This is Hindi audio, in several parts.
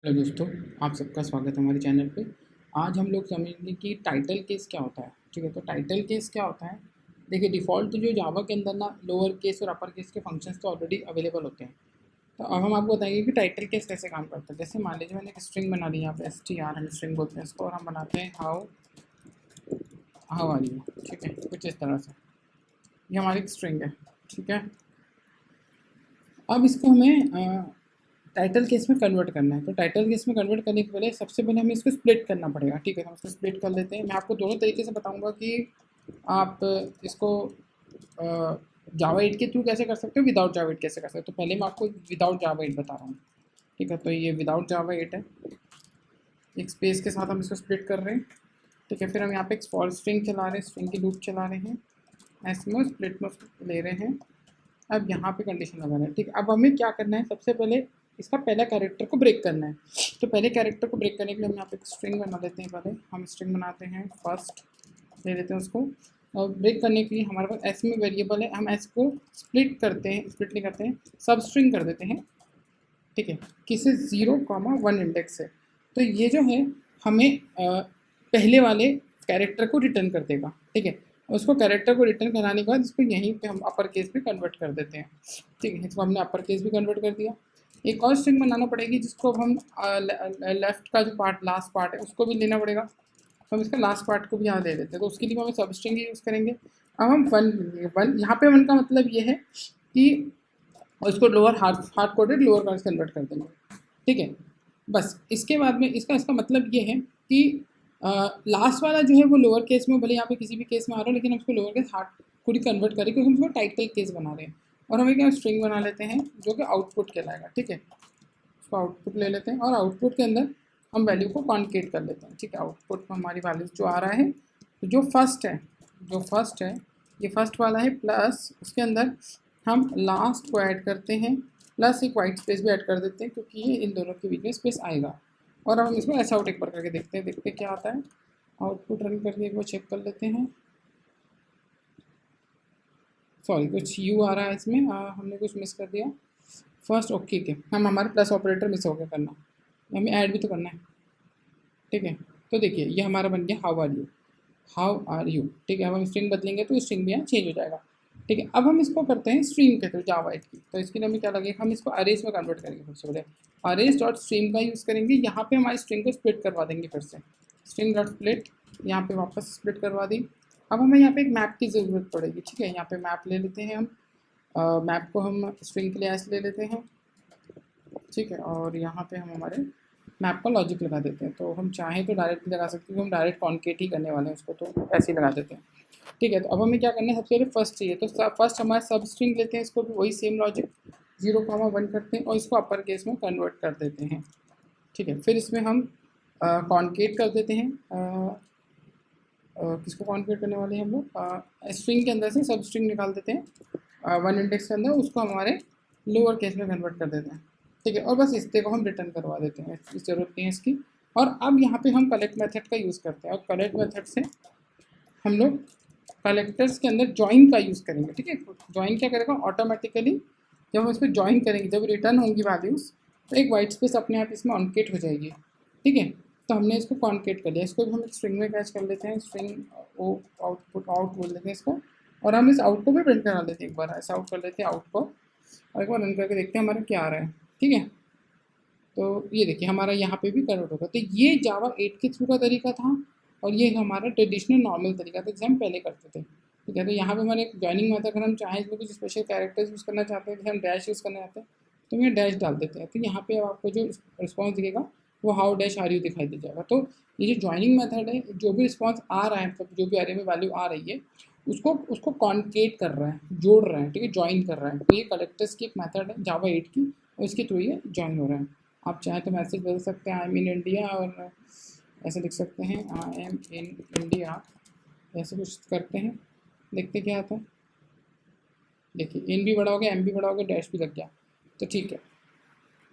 हेलो दोस्तों, आप सबका स्वागत है हमारे चैनल पे। आज हम लोग समझेंगे कि टाइटल केस क्या होता है। ठीक है, तो टाइटल केस क्या होता है। देखिए, डिफ़ॉल्ट जो जावा के अंदर ना लोअर केस और अपर केस के फंक्शंस तो ऑलरेडी अवेलेबल होते हैं। तो अब हम आपको बताएंगे कि टाइटल केस कैसे काम करता है। जैसे मान लीजिए मैंने एक स्ट्रिंग बना ली, यहाँ पे str हम स्ट्रिंग बोलते हैं इसको, और हम बनाते हैं हाउ हाउ आर यू। ठीक है, कुछ इस तरह से। ये हमारी एक स्ट्रिंग है। ठीक है, अब इसको हमें टाइटल केस में कन्वर्ट करना है। तो टाइटल केस में कन्वर्ट करने के पहले सबसे पहले हमें इसको स्प्लिट करना पड़ेगा। ठीक है, तो हम इसको स्प्लिट कर लेते हैं। मैं आपको दोनों तरीके से बताऊंगा कि आप इसको जावा 8 के थ्रू कैसे कर सकते हो, विदाउट जावा 8 कैसे कर सकते हो। तो पहले मैं आपको विदाउट जावा 8 बता रहा हूँ। ठीक है, तो ये विदाउट जावा 8 है। एक स्पेस के साथ हम इसको स्प्लिट कर रहे हैं। ठीक है, फिर हम यहाँ पे एक फॉर स्ट्रिंग चला रहे हैं, स्ट्रिंग की लूप चला रहे हैं, इसमें स्प्लिट में ले रहे हैं। अब यहाँ पे कंडीशन लगा रहे हैं। ठीक है, अब हमें क्या करना है, सबसे पहले इसका पहला कैरेक्टर को ब्रेक करना है। तो पहले कैरेक्टर को ब्रेक करने के लिए हम यहाँ पे एक स्ट्रिंग बना लेते हैं। पहले हम स्ट्रिंग बनाते हैं, फर्स्ट ले लेते हैं उसको। और ब्रेक करने के लिए हमारे पास एस में वेरिएबल है, हम एस को स्प्लिट करते हैं, स्प्लिट नहीं करते हैं, सब स्ट्रिंग कर देते हैं। ठीक है, किसी 0,1 इंडेक्स है। तो ये जो है हमें पहले वाले कैरेक्टर को रिटर्न कर देगा। ठीक है, उसको कैरेक्टर को रिटर्न कराने के बाद इसको यहीं पे हम अपर केस में कन्वर्ट कर देते हैं। ठीक है, इसको हमने अपर केस भी कन्वर्ट कर दिया। एक और स्ट्रिंग बनाना पड़ेगी जिसको अब हम लेफ्ट का जो पार्ट, लास्ट पार्ट है, उसको भी लेना पड़ेगा। तो हम इसका लास्ट पार्ट को भी यहाँ दे देते हैं। तो उसके लिए हमें सब स्ट्रिंग यूज़ करेंगे। अब हम वन यहाँ पे वन का मतलब ये है कि और इसको lower hard coded lower class convert कर देंगे। ठीक है, बस इसके बाद में इसका इसका मतलब ये है कि लास्ट वाला जो है वो लोअर केस में, भले यहाँ पे किसी भी केस में आ रहा है, लेकिन हम उसको लोअर केस हार्ड पूरी कन्वर्ट करें क्योंकि हम उसको टाइटल केस बना रहे हैं। और हम एक स्ट्रिंग बना लेते हैं जो कि आउटपुट कहलाएगा। ठीक है, उसको आउटपुट ले लेते हैं और आउटपुट के अंदर हम वैल्यू को कॉन्केट कर लेते हैं। ठीक है, आउटपुट में हमारी वैल्यू जो आ रहा है, तो जो फर्स्ट है ये फर्स्ट वाला है, प्लस उसके अंदर हम लास्ट को ऐड करते हैं, प्लस एक वाइट स्पेस भी ऐड कर देते हैं क्योंकि ये इन दोनों के बीच में स्पेस आएगा। और अब हम इसको ऐसा आउट एक बार करके देखते हैं क्या आता है। आउटपुट रन करके एक बार चेक कर लेते हैं। सॉरी, कुछ यू आ रहा है इसमें, हमने कुछ मिस कर दिया। फर्स्ट ओके के हम हमारे प्लस ऑपरेटर मिस हो गया करना, हमें ऐड भी तो करना है। ठीक है, तो देखिए ये हमारा बन गया हाउ आर यू। ठीक है, अब हम स्ट्रिंग बदलेंगे तो स्ट्रिंग भी यहाँ चेंज हो जाएगा। ठीक है, अब हम इसको करते हैं स्ट्रीम के थ्रू जावा 8 की। तो इसके लिए हमें क्या लगेगा, हम इसको अरेज में कन्वर्ट करेंगे। सबसे पहले अरेज डॉट स्ट्रीम का यूज़ करेंगे। यहाँ पे हमारी स्ट्रिंग को स्प्लिट करवा देंगे फिर से, स्ट्रिंग डॉट स्प्लिट, यहाँ पे वापस स्प्लिट करवा दी। अब हमें यहाँ पे एक मैप की ज़रूरत पड़ेगी। ठीक है, यहाँ पे मैप ले लेते हैं हम, मैप को हम स्ट्रिंग के लिए ऐसे ले लेते हैं। ठीक है, और यहाँ पे हम हमारे मैप का लॉजिक लगा देते हैं। तो हम चाहें तो डायरेक्ट भी लगा सकते हैं, हम डायरेक्ट कॉन्केट ही करने वाले हैं उसको, तो ऐसे ही लगा देते हैं। ठीक है, तो अब हमें क्या करना है, सबसे पहले फर्स्ट चाहिए। तो फर्स्ट हमारे सब स्ट्रिंग लेते हैं, इसको भी वही सेम लॉजिक 0,1 करते हैं और इसको अपर केस में कन्वर्ट कर देते हैं। ठीक है, फिर इसमें हम कॉन्केट कर देते हैं। किसको कॉन्केट करने वाले हैं हम लोग, स्ट्रिंग के अंदर से सब स्ट्रिंग निकाल देते हैं, वन इंडेक्स के अंदर, उसको हमारे लोअर केस में कन्वर्ट कर देते हैं। ठीक है, और बस इतने को हम रिटर्न करवा देते हैं, इसकी ज़रूरत नहीं है इसकी। और अब यहाँ पे हम कलेक्ट मेथड का यूज़ करते हैं, और कलेक्ट मेथड से हम लोग कलेक्टर्स के अंदर ज्वाइन का यूज़ करेंगे। ठीक है, ज्वाइन क्या करेगा, ऑटोमेटिकली जब हम इस पर ज्वाइन करेंगे, जब रिटर्न होंगी वैल्यूज़, तो एक वाइट स्पेस अपने आप इसमें ऑनकेट हो जाएगी। ठीक है, तो हमने इसको कॉन्केट कर लिया। इसको भी हम एक स्ट्रिंग में कैच कर लेते हैं, स्ट्रिंग ओ आउटपुट आउट बोल देते हैं इसको, और हम इस आउट को भी प्रिंट करा लेते हैं। एक बार ऐसा आउट कर लेते हैं आउट को, और एक बार रन करके देखते हैं हमारा क्या आ रहा है। ठीक है, तो ये देखिए हमारा यहाँ पे भी कन्वर्ट होगा। तो ये जावा 8 के थ्रू का तरीका था, और ये हमारा ट्रेडिशनल नॉर्मल तरीका था जिसे हम पहले करते थे। ठीक है, तो यहाँ पे हमारे एक जॉइनिंग मेथड, अगर हम चाहें इसमें कुछ स्पेशल कैरेक्टर्स यूज़ करना चाहते हैं, जैसे हम डैश यूज़ करना चाहते हैं, तो हम यहाँ डैश डाल देते हैं। तो यहाँ पे अब आपको जो रिस्पॉन्स दिखेगा वो हाउ डैश आर यू दिखाई दे जाएगा। तो ये जो जॉइनिंग मेथड है, जो भी रिस्पॉन्स आ रहा है, मतलब जो भी अरे में वैल्यू आ रही है, उसको उसको कॉन्केट कर रहा है, जोड़ रहा है। ठीक है, ज्वाइन कर रहा है। तो ये कलेक्टर्स की एक मेथड है जावा 8 की, और इसके थ्रू ये ज्वाइन हो रहा है। आप चाहें तो मैसेज बदल सकते हैं, आई एम इन इंडिया, और ऐसे लिख सकते हैं आई एम इन इंडिया, ऐसे कुछ करते हैं, देखते क्या आता है। देखिए इन भी बड़ा हो गया, एम भी बड़ा हो गया, डैश भी लग गया। तो ठीक है,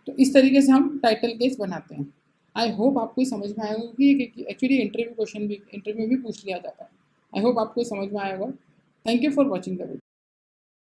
तो इस तरीके से हम टाइटल केस बनाते हैं। आई होप आपको ये समझ में आएगा, क्योंकि एक्चुअली इंटरव्यू क्वेश्चन भी इंटरव्यू में भी पूछ लिया जाता है। आई होप आपको ये समझ में आएगा। Thank you for watching the video.